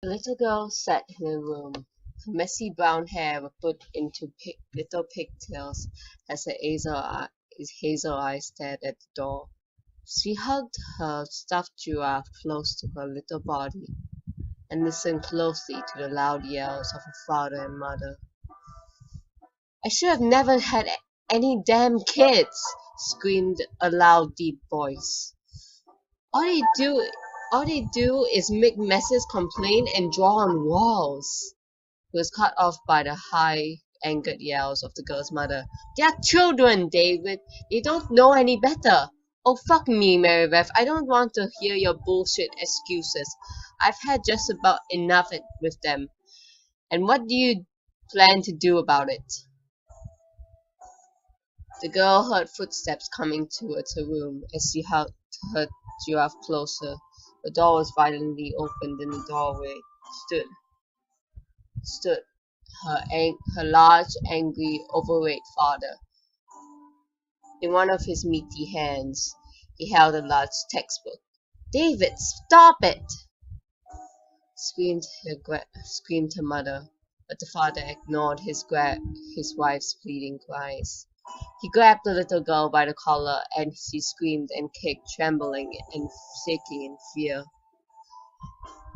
The little girl sat in her room. Her messy brown hair was put into little pigtails as hazel eyes stared at the door. She hugged her stuffed giraffe close to her little body and listened closely to the loud yells of her father and mother. "I should have never had any damn kids!" screamed a loud, deep voice. All they do, all they do is make messes, complain, and draw on walls. He was cut off by the high, angered yells of the girl's mother. "They are children, David. They don't know any better." "Oh, fuck me, Marybeth. I don't want to hear your bullshit excuses. I've had just about enough with them. And what do you plan to do about it?" The girl heard footsteps coming towards her room. As she held her giraffe closer, the door was violently opened and the doorway stood her large, angry, overweight father. In one of his meaty hands, he held a large textbook. "David, stop it!" screamed her mother, but the father ignored his wife's pleading cries. He grabbed the little girl by the collar, and she screamed and kicked, trembling and shaking in fear.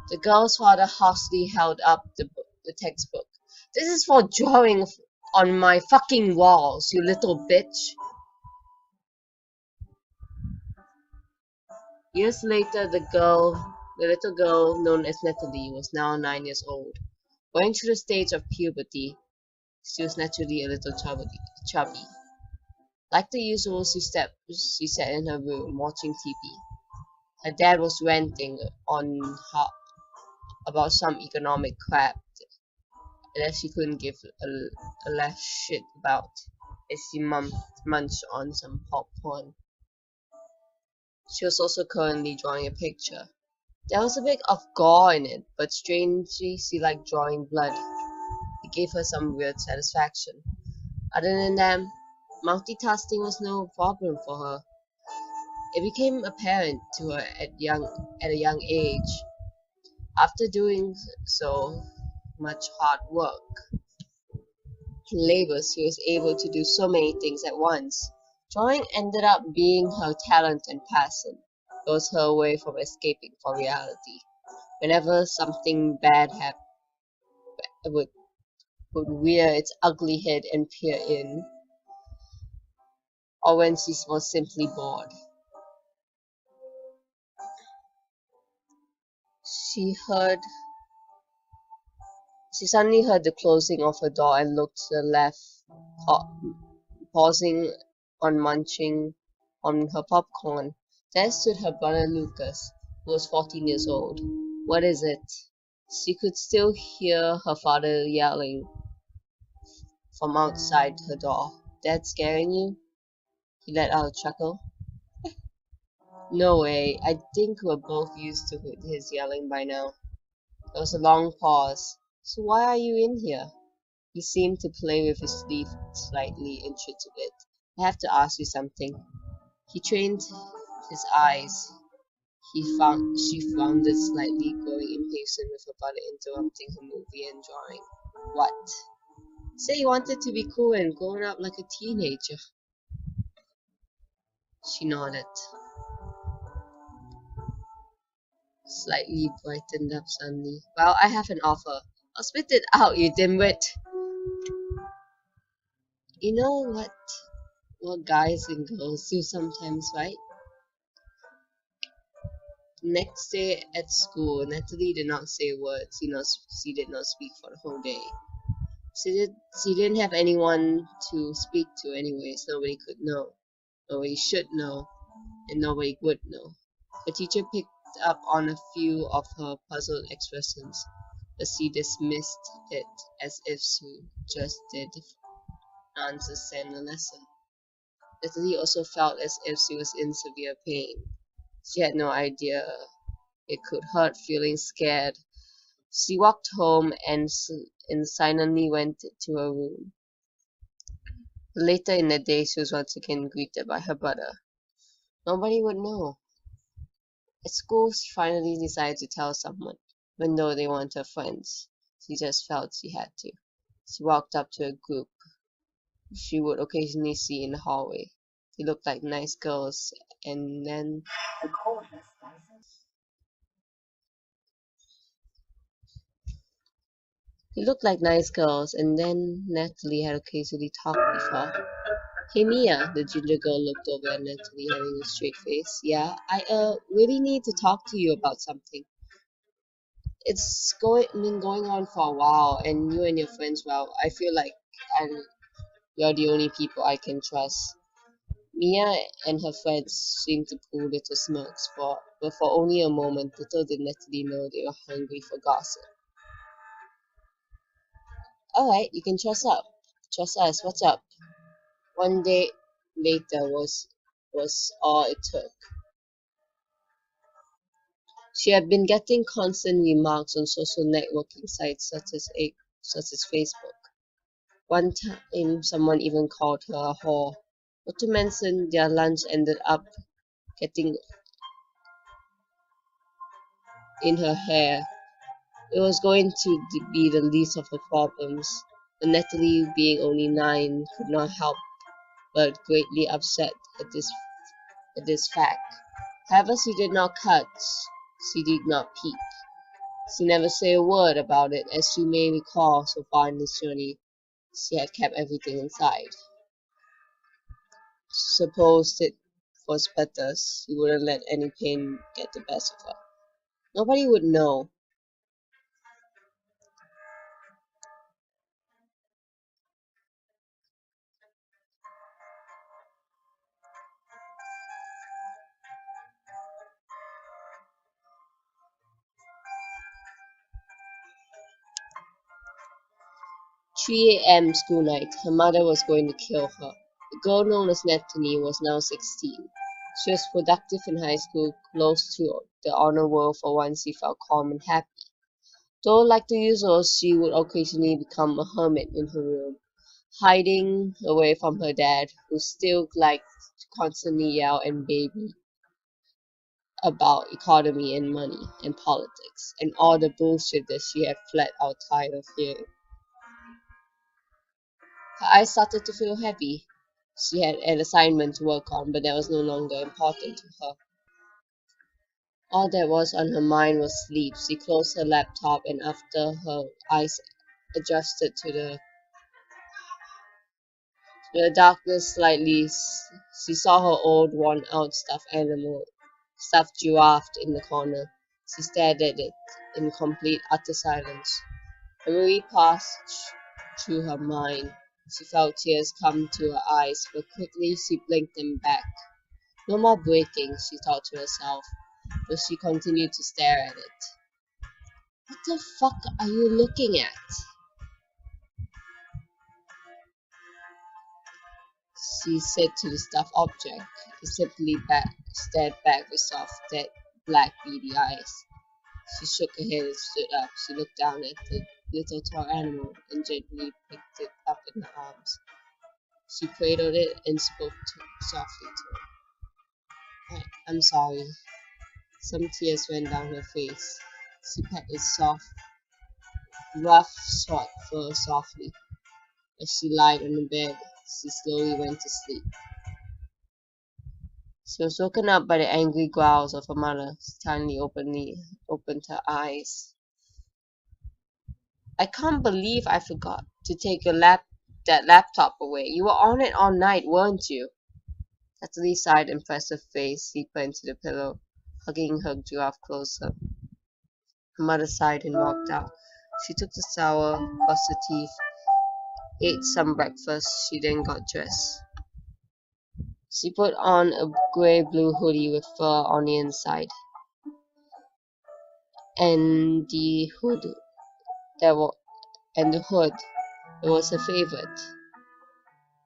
The girl's father harshly held up the textbook. "This is for drawing on my fucking walls, you little bitch." Years later, the little girl known as Natalie was now 9 years old. Going through the stage of puberty, she was naturally a little chubby. Like the usual, she sat in her room watching TV. Her dad was ranting on about some economic crap that she couldn't give a less shit about as she munched on some popcorn. She was also currently drawing a picture. There was a bit of gore in it, but strangely she liked drawing blood. It gave her some weird satisfaction. Other than that, multitasking was no problem for her. It became apparent to her at a young age. After doing so much hard work and labor, she was able to do so many things at once. Drawing ended up being her talent and passion. It was her way from escaping from reality. Whenever something bad would rear its ugly head and peer in, or when she was simply bored. She heard She suddenly heard the closing of her door and looked to the left, pausing on munching on her popcorn. There stood her brother Lucas, who was 14 years old. "What is it?" She could still hear her father yelling from outside her door. "Dad scaring you?" He let out a chuckle. "No way. I think we're both used to his yelling by now." There was a long pause. "So why are you in here?" He seemed to play with his sleeve slightly, intrigued a bit. "I have to ask you something." He trained his eyes. She floundered slightly, growing impatient with her brother interrupting her movie and drawing. "What?" "Say you wanted to be cool and grown up like a teenager." She nodded, slightly brightened up suddenly. "Well, I have an offer." "I'll spit it out, you dimwit." You know what guys and girls do sometimes, right? Next day at school, Natalie did not say a word. She did not speak for the whole day. She didn't have anyone to speak to anyways. Nobody could know. Nobody should know. And nobody would know. The teacher picked up on a few of her puzzled expressions, but she dismissed it as if she just did understand the lesson. Natalie also felt as if she was in severe pain. She had no idea it could hurt feeling scared. She walked home and silently went to her room. Later in the day, she was once again greeted by her brother. Nobody would know. At school, she finally decided to tell someone. even though they weren't her friends. She just felt she had to. She walked up to a group she would occasionally see in the hallway. They looked like nice girls, and then Natalie had occasionally talked with her. Hey Mia, the ginger girl looked over at Natalie having a straight face. Yeah, I really need to talk to you about something. It's been going on for a while, and you and your friends, well, I feel like I you're the only people I can trust. Mia and her friends seemed to pull little smirks, but for only a moment, little did Natalie know they were hungry for gossip. Alright, you can trust up. Trust us, what's up? One day later was all it took. She had been getting constant remarks on social networking sites such as Facebook. One time, someone even called her a whore. Not to mention, their lunch ended up getting in her hair. It was going to be the least of her problems. But Natalie, being only 9, could not help but greatly upset at this fact. However, she did not cut. She did not peep. She never said a word about it, as you may recall so far in this journey. She had kept everything inside. Supposed it was better, she wouldn't let any pain get the best of her. Nobody would know. 3 a.m. school night. Her mother was going to kill her. The girl known as Natalie was now 16. She was productive in high school, close to the honor world for once she felt calm and happy. Though like the usual, she would occasionally become a hermit in her room, hiding away from her dad, who still liked to constantly yell and baby about economy and money and politics and all the bullshit that she had flat out tired of hearing. Her eyes started to feel heavy. She had an assignment to work on, but that was no longer important to her. All that was on her mind was sleep. She closed her laptop, and after her eyes adjusted to the darkness slightly, she saw her old, worn-out stuffed giraffe in the corner. She stared at it in complete, utter silence. A memory passed through her mind. She felt tears come to her eyes, but quickly she blinked them back. No more breaking, she thought to herself, but she continued to stare at it. What the fuck are you looking at? She said to the stuffed object. It simply stared back with soft, dead, black, beady eyes. She shook her head and stood up. She looked down at the little toy animal and gently picked it up in her arms. She cradled it and spoke softly to it. I'm sorry. Some tears ran down her face. She pat its soft, rough, short fur softly. As she lied on the bed, she slowly went to sleep. She was woken up by the angry growls of her mother. She opened her eyes. I can't believe I forgot to take that laptop away. You were on it all night, weren't you? Natalie sighed and pressed her face deeper into the pillow, hugging her giraffe closer. Her mother sighed and walked out. She took the shower, brushed her teeth, ate some breakfast. She then got dressed. She put on a gray-blue hoodie with fur on the inside, and that was the hood. It was her favorite,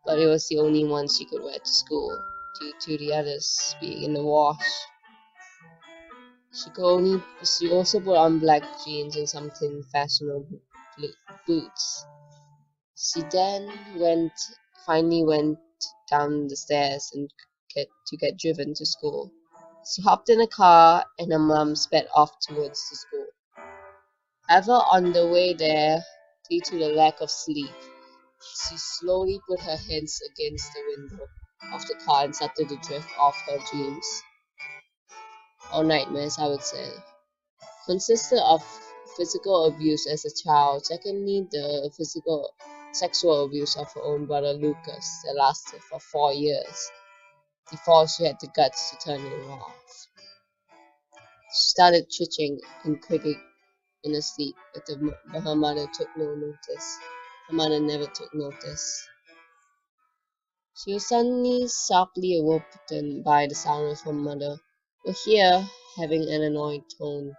but it was the only one she could wear to school due to the others being in the wash. She also put on black jeans and something fashionable boots. She then finally went down the stairs and get driven to school. She hopped in a car and her mom sped off towards the school. Ever on the way there, due to the lack of sleep, she slowly put her hands against the window of the car and started to drift off her dreams, or nightmares, I would say. Consisted of physical abuse as a child, secondly, the sexual abuse of her own brother Lucas that lasted for 4 years before she had the guts to turn it off. She started twitching and quaking in her sleep, but her mother took no notice. Her mother never took notice. She was suddenly sharply awoken by the sound of her mother, who here having an annoyed tone,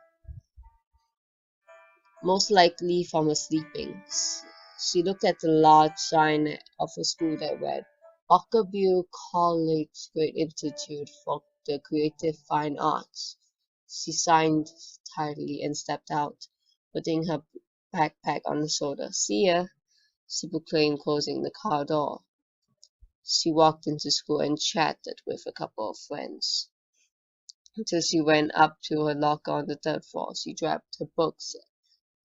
most likely from her sleeping. She looked at the large sign of a school that read, Ockerview College Great Institute for the Creative Fine Arts. She signed tightly and stepped out, putting her backpack on the shoulder. See ya, she proclaimed, closing the car door. She walked into school and chatted with a couple of friends until she went up to her locker on the third floor. She grabbed her books,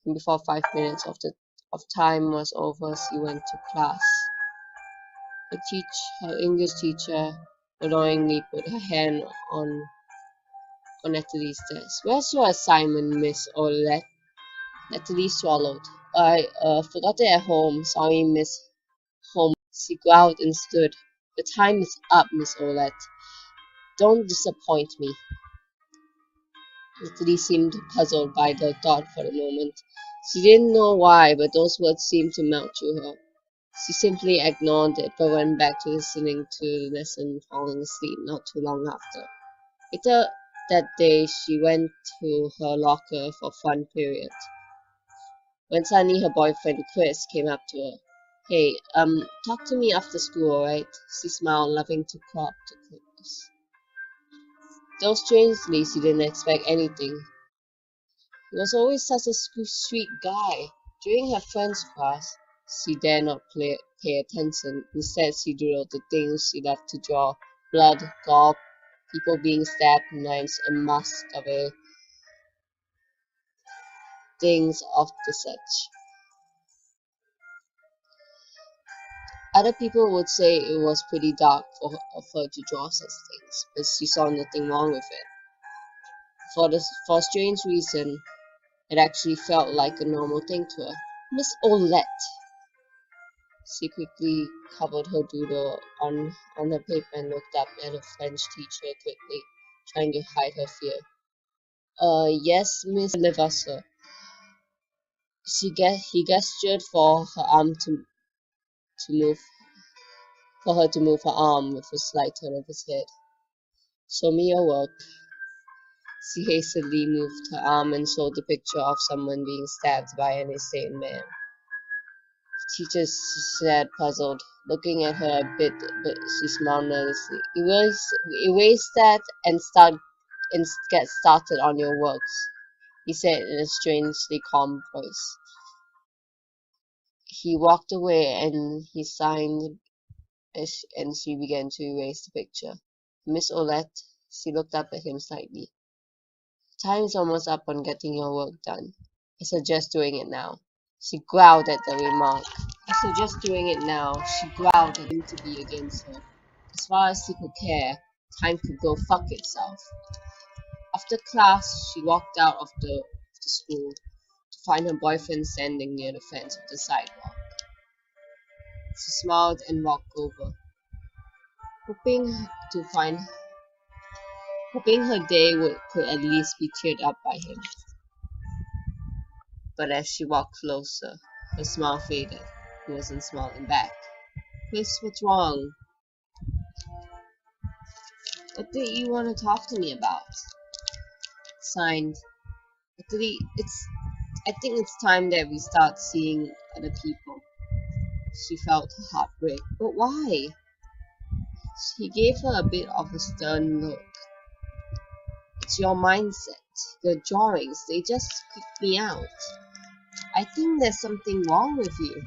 and before 5 minutes of time was over, she went to class. Her English teacher annoyingly put her hand on Natalie's desk. Where's your assignment, Miss Olette? Natalie swallowed. I forgot it at home. Sorry, Miss Holmes. She growled and stood. The time is up, Miss Olette. Don't disappoint me. Natalie seemed puzzled by the thought for a moment. She didn't know why, but those words seemed to melt through her. She simply ignored it, but went back to listening to the lesson, falling asleep not too long after. Later that day, she went to her locker for fun period, when suddenly her boyfriend Chris came up to her. Hey, talk to me after school, alright? She smiled, loving to crop to Chris. Though strangely, she didn't expect anything. He was always such a sweet guy. During her French class, she dared not pay attention. Instead, she doodled the things she loved to draw: blood, gore, people being stabbed, knives, and masks away, things of the such. Other people would say it was pretty dark of her to draw such things, but she saw nothing wrong with it. For a strange reason, it actually felt like a normal thing to her. Miss Olette! She quickly covered her doodle on her paper and looked up at her French teacher quickly, trying to hide her fear. Yes, Miss Levasseur. He gestured for to move for her to move her arm with a slight turn of his head. Show me your work. She hastily moved her arm and showed the picture of someone being stabbed by an insane man. The teacher said, puzzled, looking at her a bit, but she smiled nervously. Erase that and get started on your works, he said in a strangely calm voice. He walked away and he signed and she began to erase the picture. Miss Olette, she looked up at him slightly. Time's almost up on getting your work done. I suggest doing it now. She growled at the remark. I suggest doing it now. She growled at him to be against her. As far as she could care, time could go fuck itself. After class, she walked out of the school to find her boyfriend standing near the fence of the sidewalk. She smiled and walked over, hoping to find hoping her day could at least be cheered up by him. But as she walked closer, her smile faded. He wasn't smiling back. Chris, what's wrong? What did you want to talk to me about? Signed, I think it's time that we start seeing other people. She felt her heart break. But why? He gave her a bit of a stern look. It's your mindset. Your drawings, they just freak me out. I think there's something wrong with you.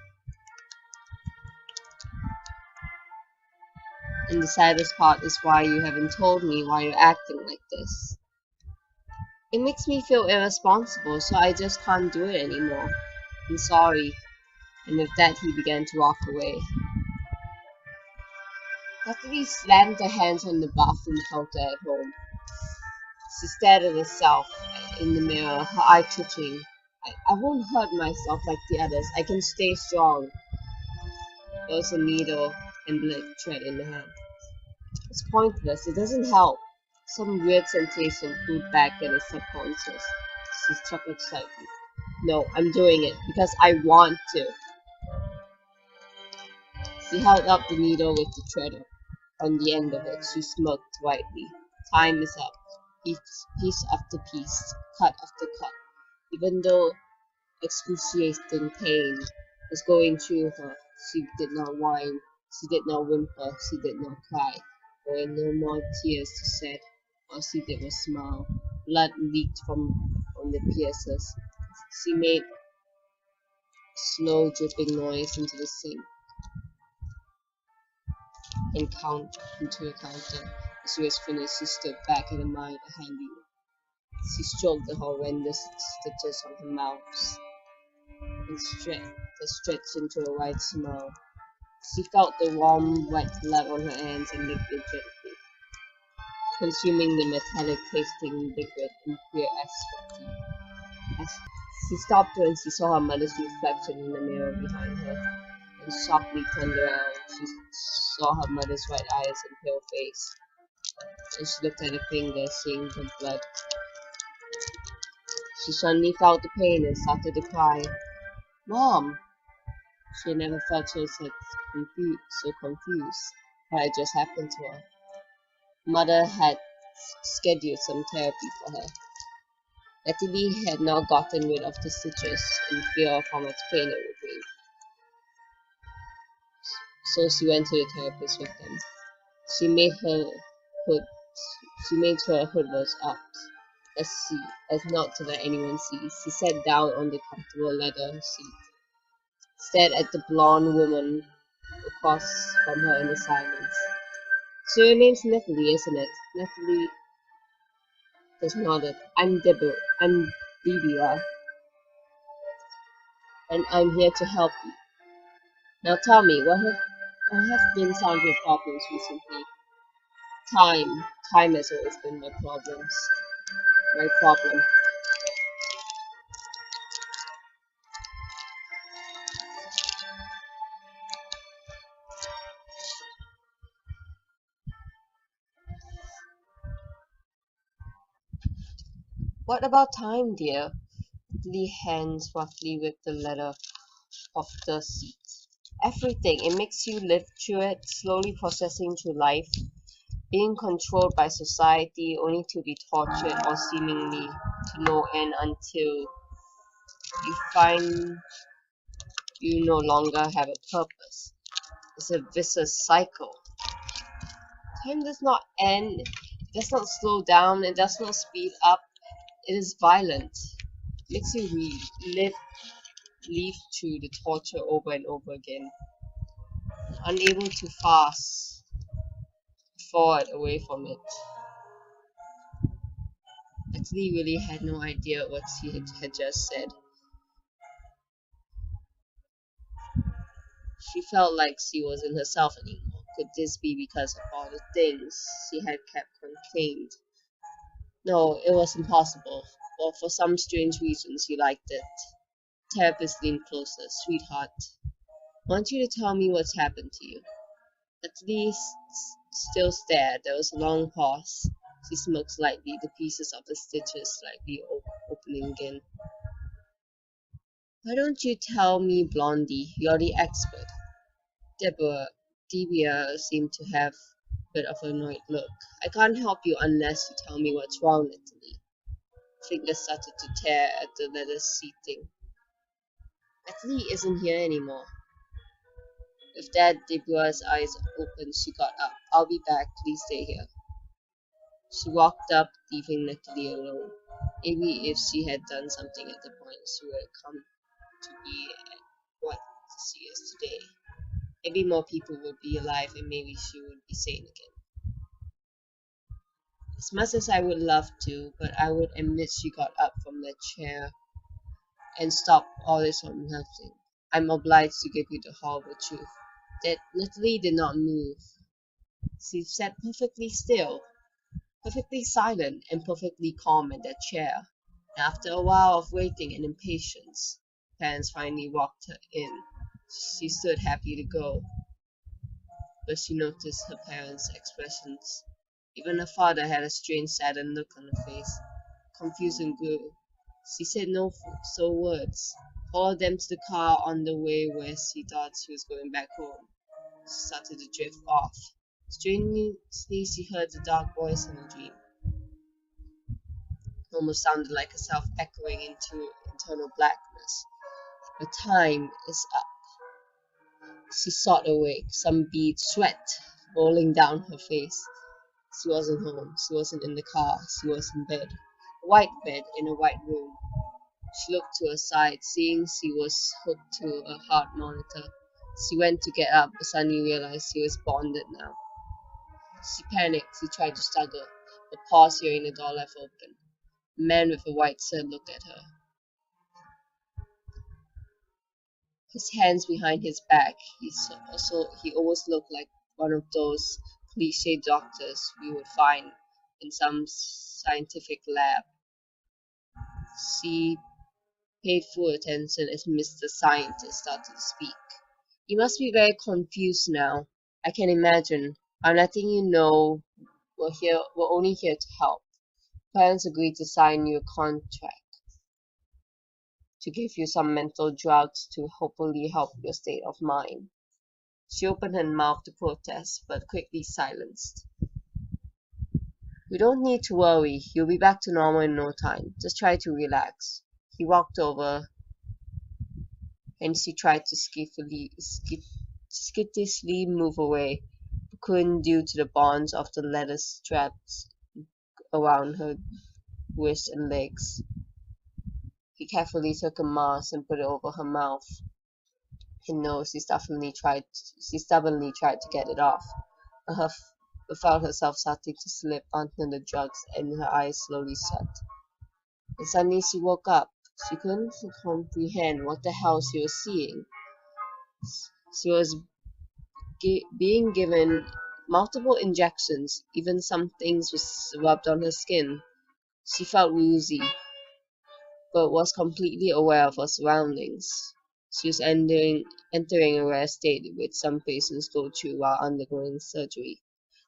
And the saddest part is why you haven't told me why you're acting like this. It makes me feel irresponsible, so I just can't do it anymore. I'm sorry. And with that, he began to walk away. Natalie slammed her hands on the bathroom counter at home. She stared at herself in the mirror, her eye twitching. I won't hurt myself like the others. I can stay strong. There was a needle and blood thread in her hand. It's pointless. It doesn't help. Some weird sensation flew back at her subconscious. She chuckled slightly. No, I'm doing it because I want to. She held up the needle with the thread on the end of it. She smirked widely. Time is up. Piece after piece, cut after cut. Even though excruciating pain was going through her, she did not whine. She did not whimper. She did not cry. There were no more tears to shed. All she did was smile. Blood leaked from the pierces. She made slow dripping noise into the sink and count into a counter. As she was finished, she stood back in the mind handy. She stroked the horrendous stitches on her mouth and stretched into a wide smile. She felt the warm, wet blood on her hands and licked it gently, consuming the metallic tasting liquid in pure ecstasy. As she stopped when she saw her mother's reflection in the mirror behind her, and softly turned around. She saw her mother's white eyes and pale face, and she looked at her finger, seeing the blood. She suddenly felt the pain and started to cry. Mom! She had never felt so confused. What had just happened to her? Mother had scheduled some therapy for her. Natalie had now gotten rid of the stitches in fear of how much pain it would bring. So she went to the therapist with them. She made her hood. She made sure her hood was up, as not to let anyone see. She sat down on the comfortable leather seat, stared at the blonde woman across from her in the silence. So your name's Natalie, isn't it? Natalie just nodded. I'm Deborah, and I'm here to help you. Now tell me, what have been some of your problems recently? Time. Time has always been my problem. What about time, dear? Lee hands roughly with the letter of the seat. Everything. It makes you live through it, slowly processing through life, being controlled by society only to be tortured or seemingly to no end until you find you no longer have a purpose. It's a vicious cycle. Time does not end, it does not slow down, it does not speed up, it is violent. It makes you live through the torture over and over again, unable to fast forward away from it. Natalie really had no idea what she had just said. She felt like she wasn't herself anymore. Could this be because of all the things she had kept contained? No, it was impossible. But for some strange reason, she liked it. Therapist leaned closer. Sweetheart, I want you to tell me what's happened to you. At least still stared. There was a long pause. She smoked slightly, the pieces of the stitches slightly opening again. Why don't you tell me, Blondie? You're the expert. Deborah, Debia seemed to have a bit of an annoyed look. I can't help you unless you tell me what's wrong, Natalie. Fingers started to tear at the leather seating. Natalie isn't here anymore. With that, Deborah's eyes opened. She got up. I'll be back. Please stay here. She walked up, leaving Natalie alone. Maybe if she had done something at the point, she would have come to be at what she is today. Maybe more people would be alive and maybe she would be sane again. As much as I would love to, but I would admit she got up from the chair and stopped all this from happening. I'm obliged to give you the horrible truth. That Natalie did not move. She sat perfectly still, perfectly silent, and perfectly calm in that chair. And after a while of waiting and impatience, parents finally walked her in. She stood happy to go, but she noticed her parents' expressions. Even her father had a strange, saddened look on her face. Confused and grew. She said no words. Followed them to the car on the way where she thought she was going back home. She started to drift off. Strangely, she heard the dark voice in a dream. It almost sounded like herself echoing into internal blackness. The time is up. She sought awake, some bead sweat rolling down her face. She wasn't home. She wasn't in the car. She was in bed. A white bed in a white room. She looked to her side, seeing she was hooked to a heart monitor. She went to get up, but suddenly realized she was bonded now. She panicked. She tried to struggle, but paused hearing the door left open. A man with a white shirt looked at her, his hands behind his back. He always looked like one of those cliche doctors we would find in some scientific lab. She paid full attention as Mr. Scientist started to speak. You must be very confused now. I can imagine. I'm letting you know we're only here to help. Parents agreed to sign you a contract to give you some mental drugs to hopefully help your state of mind. She opened her mouth to protest, but quickly silenced. You don't need to worry. You'll be back to normal in no time. Just try to relax. He walked over and she tried to skittishly move away, but couldn't due to the bonds of the leather straps around her wrists and legs. He carefully took a mask and put it over her mouth and nose. She stubbornly tried to get it off, but felt herself starting to slip onto the drugs and her eyes slowly shut. And suddenly she woke up. She couldn't comprehend what the hell she was seeing. She was being given multiple injections, even some things was rubbed on her skin. She felt woozy, but was completely aware of her surroundings. She was entering a rare state which some patients go through while undergoing surgery.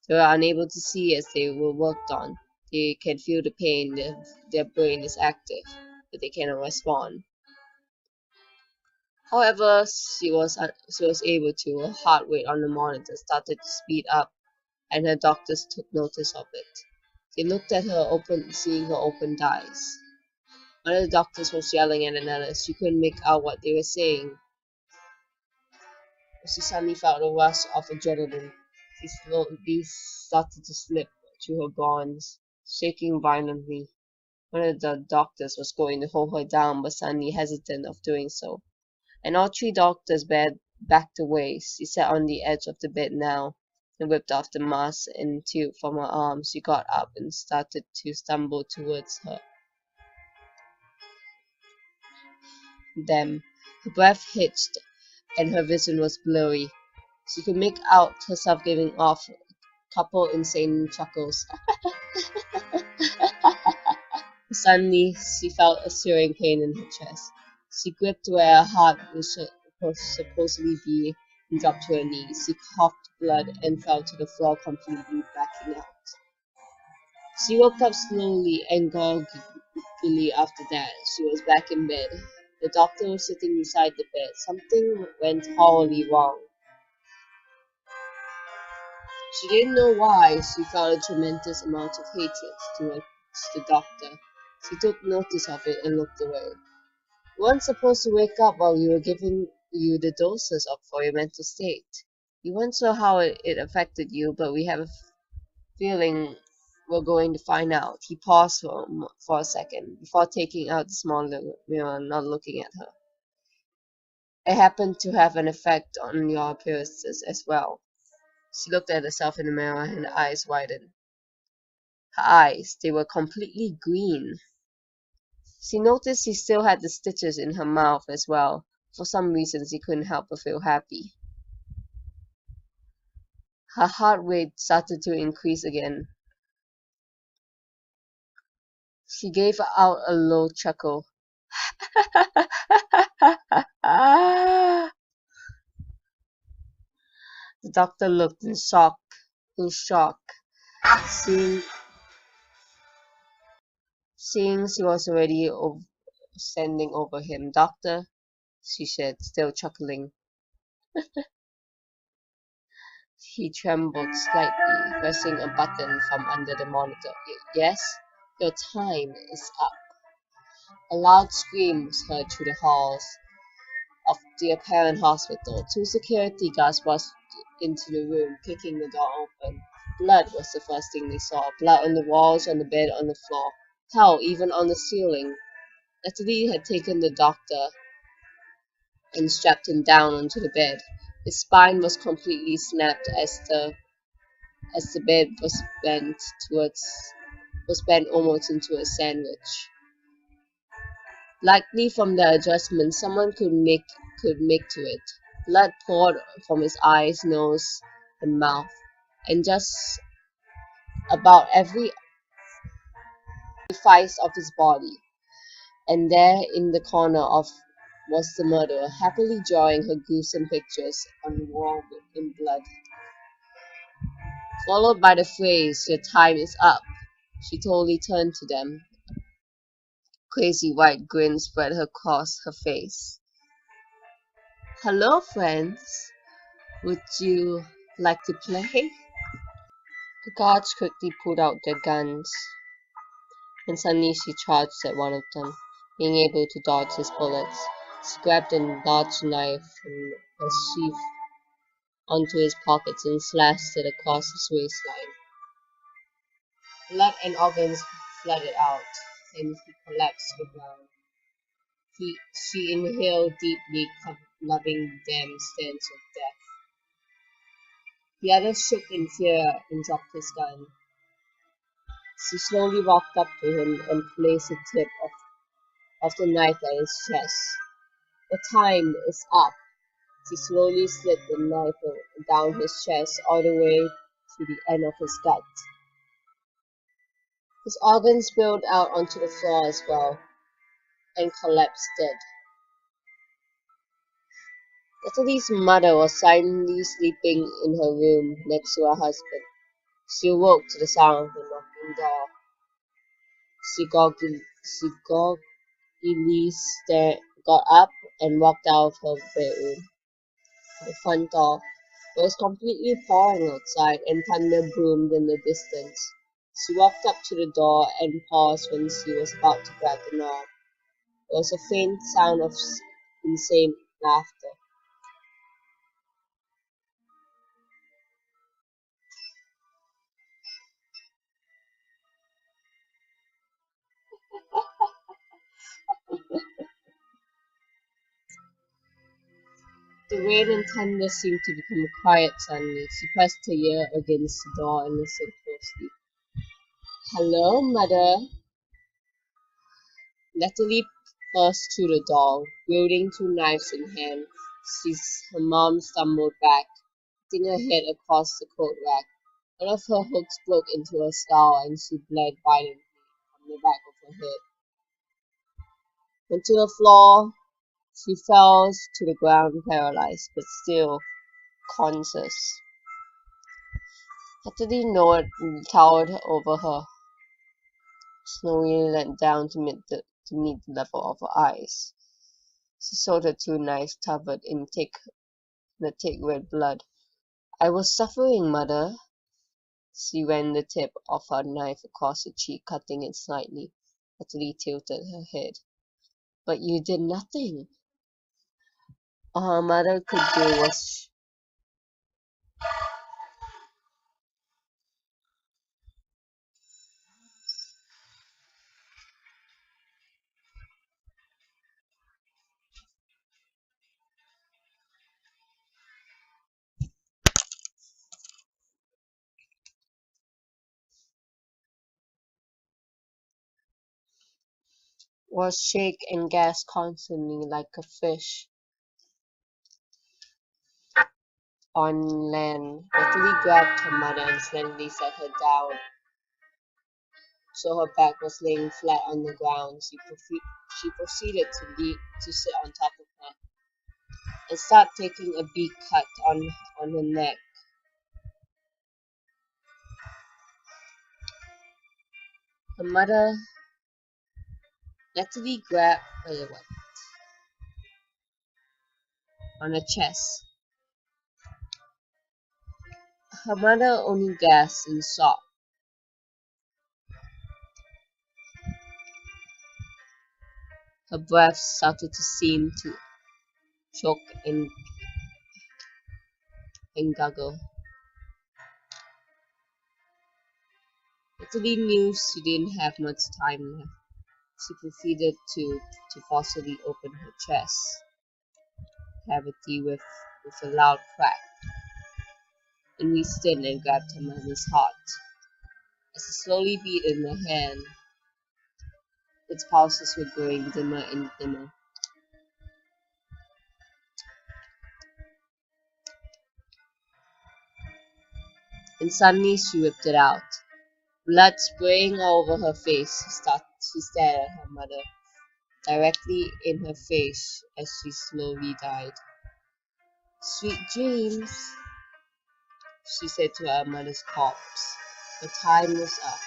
They were unable to see as they were worked on. They can feel the pain, their brain is active, but they cannot respond. However, she was able to. Her heart rate on the monitor started to speed up, and her doctors took notice of it. They looked at her seeing her open eyes. One of the doctors was yelling at another. She couldn't make out what they were saying. She suddenly felt a rush of adrenaline. She slowly started to slip through her bonds, shaking violently. One of the doctors was going to hold her down, but suddenly hesitant of doing so. And all three doctors backed away. She sat on the edge of the bed now and whipped off the mask and tube from her arms. She got up and started to stumble towards them. Her breath hitched and her vision was blurry. She could make out herself giving off a couple insane chuckles. Suddenly, she felt a searing pain in her chest. She gripped where her heart was supposedly be and dropped to her knees. She coughed blood and fell to the floor, completely blacking out. She woke up slowly and groggily after that. She was back in bed. The doctor was sitting beside the bed. Something went horribly wrong. She didn't know why. She felt a tremendous amount of hatred towards the doctor. She took notice of it and looked away. You weren't supposed to wake up while we were giving you the doses for your mental state. We weren't sure how it affected you, but we have a feeling we're going to find out. He paused for a second before taking out the small mirror and not looking at her. It happened to have an effect on your appearances as well. She looked at herself in the mirror and her eyes widened. Her eyes, they were completely green. She noticed she still had the stitches in her mouth as well. For some reason, she couldn't help but feel happy. Her heart rate started to increase again. She gave out a low chuckle. The doctor looked in shock, seeing she was already standing over him. Doctor, she said, still chuckling. He trembled slightly, pressing a button from under the monitor. Yes, your time is up. A loud scream was heard through the halls of the apparent hospital. Two security guards burst into the room, kicking the door open. Blood was the first thing they saw. Blood on the walls, on the bed, on the floor. Hell, even on the ceiling. Natalie had taken the doctor and strapped him down onto the bed. His spine was completely snapped as the bed was bent almost into a sandwich. Likely from the adjustment someone could make to it. Blood poured from his eyes, nose, and mouth, and just about every orifice of his body. And there in the corner of was the murderer, happily drawing her gruesome pictures on the wall in blood, followed by the phrase, "Your time is up." She totally turned to them. Crazy white grin spread across her face. "Hello, friends. Would you like to play?" The guards quickly pulled out their guns, and suddenly she charged at one of them, being able to dodge his bullets. She grabbed a large knife from a sheath onto his pockets and slashed it across his waistline. Blood and organs flooded out, and he collapsed to the ground. She inhaled deeply, loving the damn stench of death. The other shook in fear and dropped his gun. She slowly walked up to him and placed the tip of the knife at his chest. "The time is up." She slowly slid the knife down his chest all the way to the end of his gut. His organs spilled out onto the floor as well and collapsed dead. Natalie's mother was silently sleeping in her room next to her husband. She awoke to the sound of the knocking door. She goggily got up and walked out of her bedroom. The front door. It was completely pouring outside, and thunder boomed in the distance. She walked up to the door and paused when she was about to grab the knob. There was a faint sound of insane laughter. The rain and thunder seemed to become quiet suddenly. She pressed her ear against the door and listened closely. "Hello, Mother." Natalie burst through the door, wielding two knives in hand. Her mom stumbled back, hitting her head across the coat rack. One of her hooks broke into her skull and she bled violently from the back of her head. Onto the floor, she fell to the ground paralyzed, but still conscious. Natalie towered over her, slowly leant down to meet the level of her eyes. She saw the two knives covered in the thick red blood. "I was suffering, Mother." She ran the tip of her knife across her cheek, cutting it slightly. Natalie tilted her head. "But you did nothing." All her mother could do was was shake and gasp constantly like a fish on land. Natalie grabbed her mother and suddenly set her down, so her back was laying flat on the ground. She proceeded to sit on top of her and start taking a big cut on her neck. Her mother, Natalie grabbed on her chest. Her mother only gasped and sobbed. Her breath started to seem to choke and guggle. Natalie knew she didn't have much time left. She proceeded to forcibly open her chest cavity with a loud crack and reached in and grabbed her mother's heart. As it slowly beat in her hand, its pulses were growing dimmer and dimmer. And suddenly she ripped it out. Blood spraying all over her face, she stared at her mother directly in her face as she slowly died. "Sweet dreams," she said to her mother's corpse. "The time was up."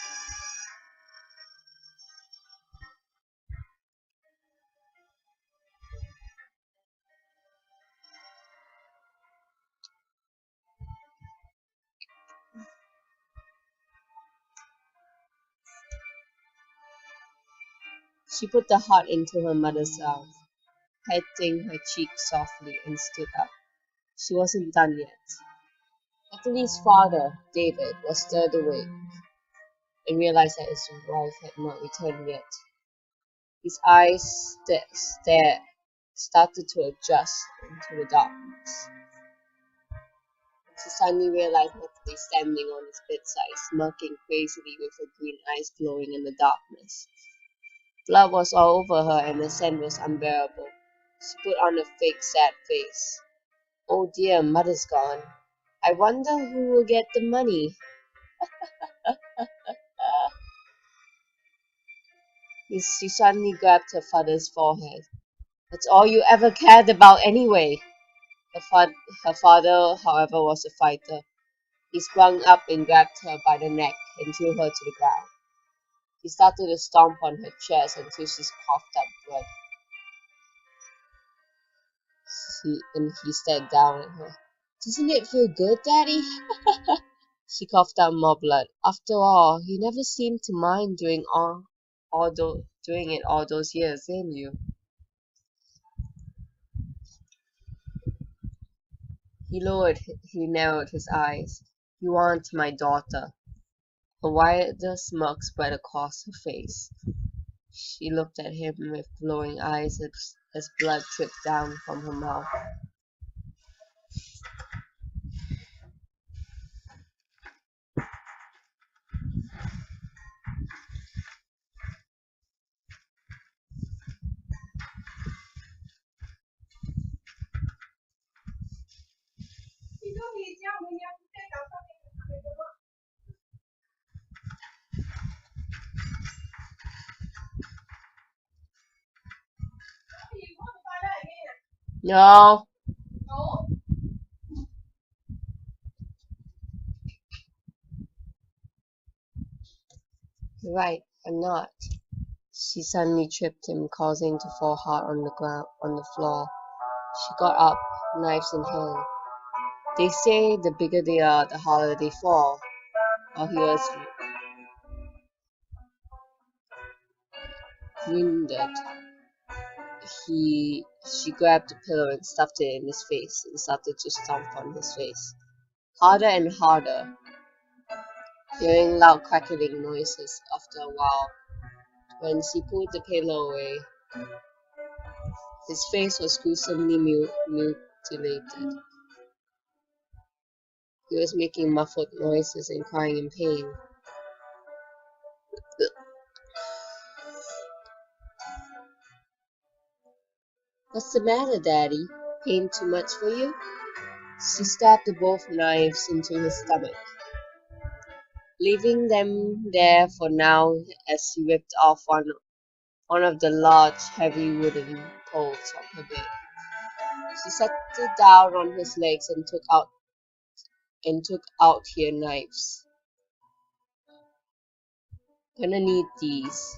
She put the heart into her mother's mouth, patting her cheek softly, and stood up. She wasn't done yet. Natalie's father, David, was stirred awake and realized that his wife had not returned yet. His eyes started to adjust into the darkness. He suddenly realized Natalie standing on his bedside, smirking crazily with her green eyes glowing in the darkness. Blood was all over her and the scent was unbearable. She put on a fake sad face. "Oh dear, mother's gone. I wonder who will get the money." She suddenly grabbed her father's forehead. "That's all you ever cared about anyway." Her father, however, was a fighter. He sprung up and grabbed her by the neck and threw her to the ground. He started to stomp on her chest until she coughed up blood. He stared down at her. "Doesn't it feel good, Daddy?" She coughed out more blood. "After all, you never seemed to mind doing it all those years, didn't you?" He narrowed his eyes. "You aren't my daughter." A wider smirk spread across her face. She looked at him with glowing eyes as blood dripped down from her mouth. "No." "You're right, I'm not." She suddenly tripped him, causing him to fall hard on the floor. She got up, knives in hand. "They say the bigger they are, the harder they fall." While he was wounded, she grabbed a pillow and stuffed it in his face and started to stomp on his face. Harder and harder, hearing loud crackling noises. After a while, when she pulled the pillow away, his face was gruesomely mutilated. He was making muffled noises and crying in pain. What's the matter, Daddy? Pain too much for you? She stabbed both knives into his stomach, leaving them there for now as she whipped off one of the large, heavy wooden poles from her bed. She settled down on his legs and took out her knives. Gonna need these.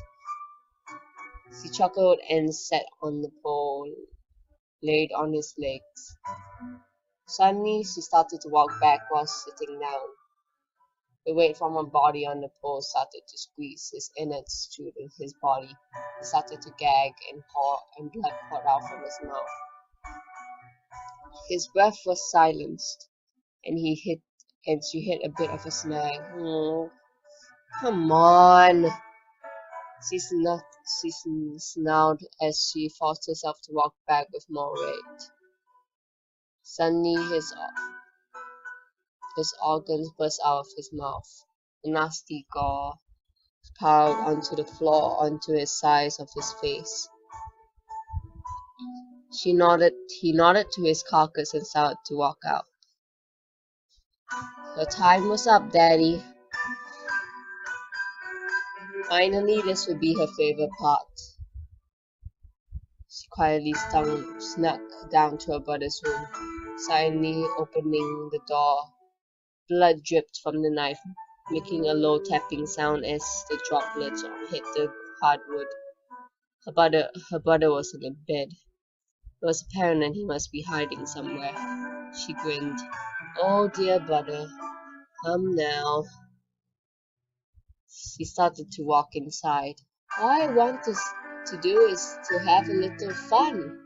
She chuckled and sat on the pole laid on his legs. Suddenly, she started to walk back while sitting down. The weight from her body on the pole started to squeeze his innards through his body. He started to gag and blood poured out from his mouth. His breath was silenced, and she hit a bit of a snag. Oh, come on! She snarled as she forced herself to walk back with more weight. Suddenly, his organs burst out of his mouth. The nasty gore piled onto the floor, onto the sides of his face. He nodded to his carcass and started to walk out. Your time was up, Daddy. Finally, this would be her favorite part. She quietly snuck down to her brother's room, silently opening the door. Blood dripped from the knife, making a low tapping sound as the droplets hit the hardwood. Her brother was in bed. It was apparent that he must be hiding somewhere. She grinned. Oh dear brother, come now. She started to walk inside. All I want to do is to have a little fun.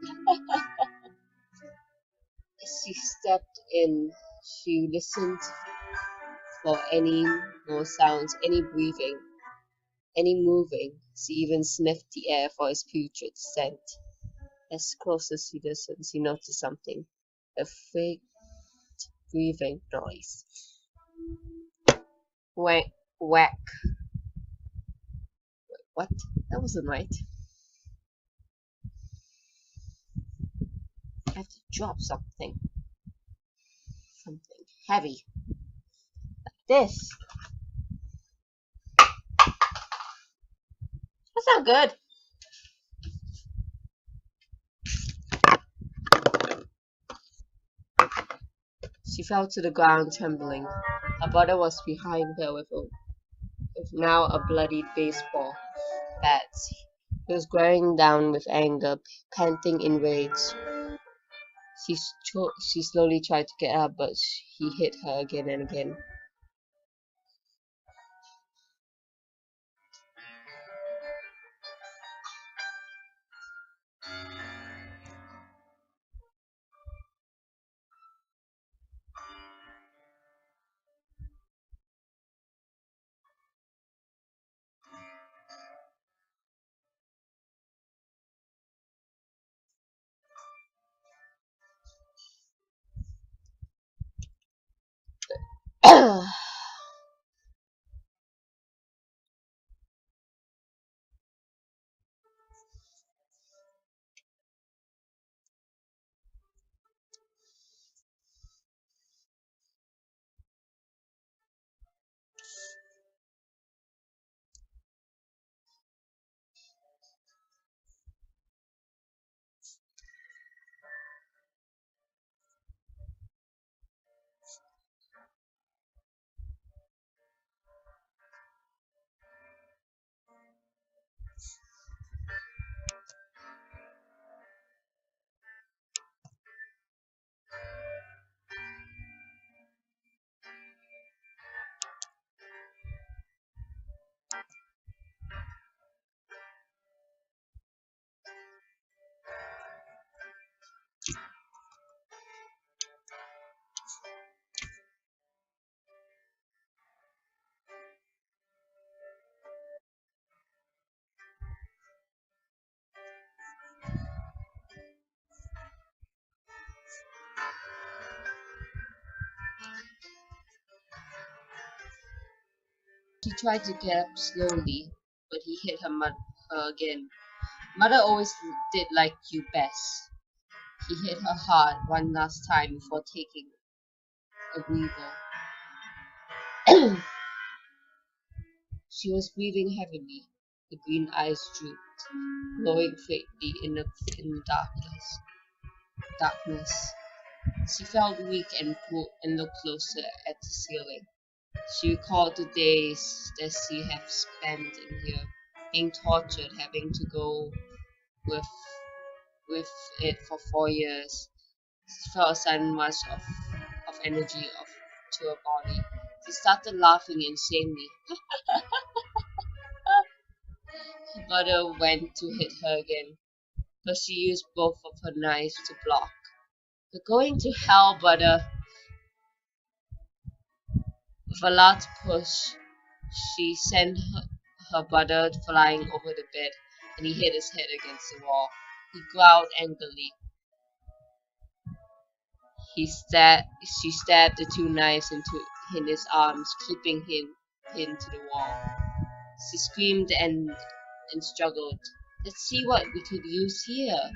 As she stepped in, she listened for any more sounds, any breathing, any moving. She even sniffed the air for his putrid scent. As close as she listened, she noticed something. A faint breathing noise. Whack, whack. What? That wasn't right. I have to drop something. Something heavy. Like this. That's not good. She fell to the ground trembling. Her brother was behind her with now a bloodied baseball bat. He was glaring down with anger, panting in rage. She slowly tried to get up, but he hit her again and again. She tried to get up slowly, but he hit her again. Mother always did like you best. He hit her hard one last time before taking a breather. She was breathing heavily. The green eyes drooped, glowing faintly in the darkness. She felt weak and cool and looked closer at the ceiling. She recalled the days that she had spent in here, being tortured, having to go with with it for 4 years. She felt a sudden rush of energy to her body. She started laughing insanely. Her brother went to hit her again, but she used both of her knives to block. "You're going to hell, brother!" With a loud push, she sent her brother flying over the bed, and he hit his head against the wall. He growled angrily. She stabbed the two knives in his arms, keeping him pinned to the wall. She screamed and struggled. "Let's see what we could use here."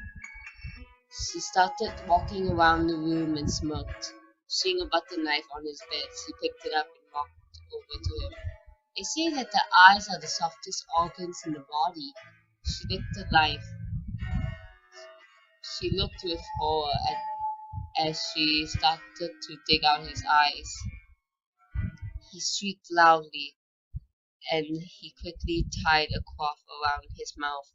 She started walking around the room and smirked. Seeing a butter knife on his bed, she picked it up and walked over to him. "They say that the eyes are the softest organs in the body." She licked the knife. She looked with horror as she started to dig out his eyes. He shrieked loudly, and he quickly tied a cloth around his mouth.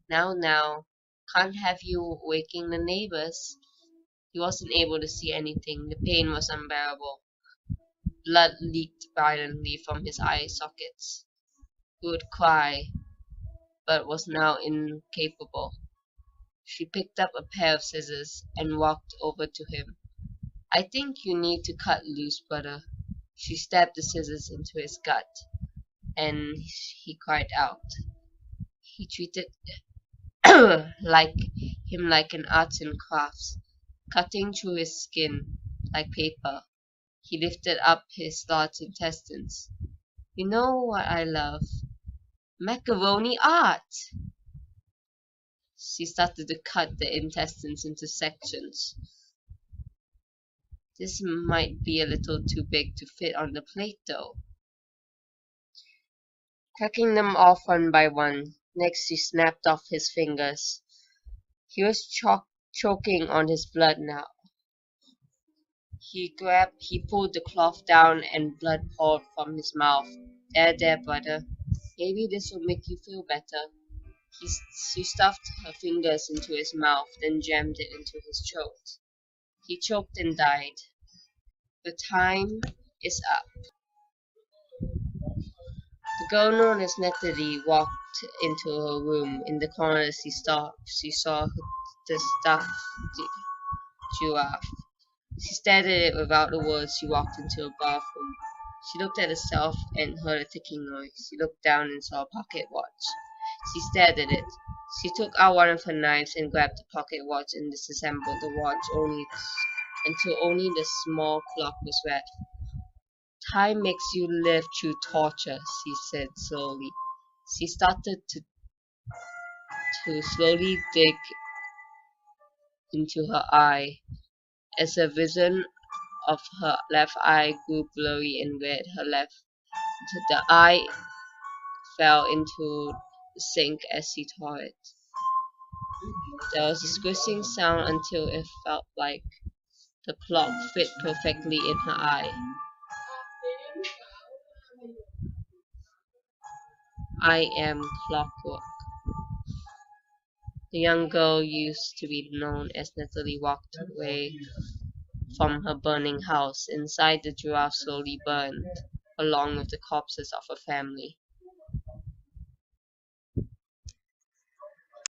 Now, can't have you waking the neighbors." He wasn't able to see anything. The pain was unbearable. Blood leaked violently from his eye sockets. He would cry, but was now incapable. She picked up a pair of scissors and walked over to him. "I think you need to cut loose, brother." She stabbed the scissors into his gut, and he cried out. He treated like like an arts and crafts, cutting through his skin like paper. He lifted up his large intestines. "You know what I love? Macaroni art!" She started to cut the intestines into sections. "This might be a little too big to fit on the plate, though." Cracking them off one by one, next she snapped off his fingers. He was choking on his blood now. He pulled the cloth down and blood poured from his mouth. There, brother. Maybe this will make you feel better." She stuffed her fingers into his mouth, then jammed it into his throat. He choked and died. "The time is up." The girl known as Natalie walked into her room. In the corner she saw the stuffed giraffe. She stared at it without a word. She walked into a bathroom. She looked at herself and heard a ticking noise. She looked down and saw a pocket watch. She stared at it. She took out one of her knives and grabbed the pocket watch and disassembled the watch until only the small clock was red. "Time makes you live through torture," she said slowly. She started to slowly dig into her eye. As her vision of her left eye grew blurry and red, the eye fell into the sink as she tore it. There was a squishing sound until it felt like the clock fit perfectly in her eye. "I am Clockwork." The young girl used to be known as Natalie walked away from her burning house. Inside, the giraffe slowly burned, along with the corpses of her family.